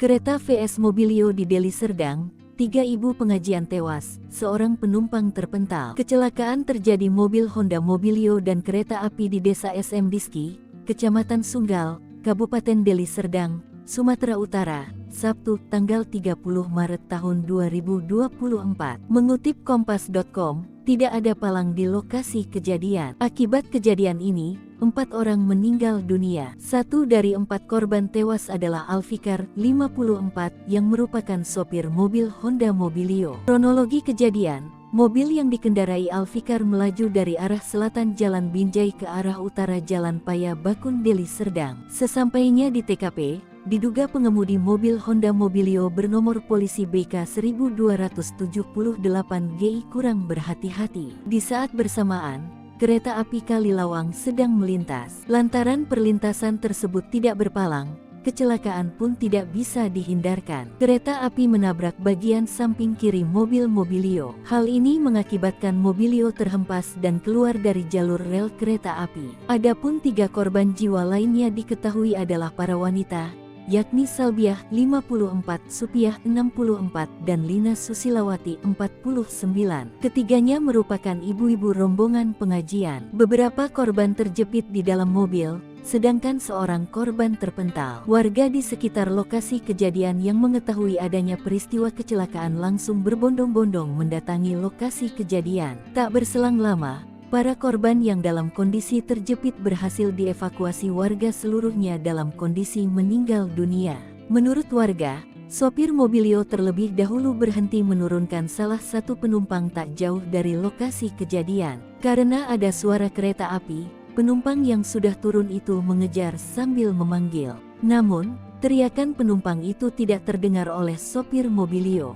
Kereta VS Mobilio di Deli Serdang, 3 ibu pengajian tewas, seorang penumpang terpental. Kecelakaan terjadi mobil Honda Mobilio dan kereta api di Desa SM Diski, Kecamatan Sunggal, Kabupaten Deli Serdang, Sumatera Utara, Sabtu, tanggal 30 Maret tahun 2024. Mengutip Kompas.com, tidak ada palang di lokasi kejadian. Akibat kejadian ini, 4 orang meninggal dunia. 1 dari 4 korban tewas adalah Alfikar, 54, yang merupakan sopir mobil Honda Mobilio. Kronologi kejadian, mobil yang dikendarai Alfikar melaju dari arah selatan Jalan Binjai ke arah utara Jalan Paya Bakun Deli Serdang. Sesampainya di TKP, diduga pengemudi mobil Honda Mobilio bernomor polisi BK 1278 GI kurang berhati-hati. Di saat bersamaan, kereta api Kalilawang sedang melintas. Lantaran perlintasan tersebut tidak berpalang, kecelakaan pun tidak bisa dihindarkan. Kereta api menabrak bagian samping kiri mobil Mobilio. Hal ini mengakibatkan Mobilio terhempas dan keluar dari jalur rel kereta api. Adapun 3 korban jiwa lainnya diketahui adalah para wanita, yakni Salbiah 54, Supiah 64, dan Lina Susilawati 49. Ketiganya merupakan ibu-ibu rombongan pengajian. Beberapa korban terjepit di dalam mobil, sedangkan seorang korban terpental. Warga di sekitar lokasi kejadian yang mengetahui adanya peristiwa kecelakaan langsung berbondong-bondong mendatangi lokasi kejadian. Tak berselang lama, para korban yang dalam kondisi terjepit berhasil dievakuasi warga seluruhnya dalam kondisi meninggal dunia. Menurut warga, sopir Mobilio terlebih dahulu berhenti menurunkan salah satu penumpang tak jauh dari lokasi kejadian. Karena ada suara kereta api, penumpang yang sudah turun itu mengejar sambil memanggil. Namun, teriakan penumpang itu tidak terdengar oleh sopir Mobilio.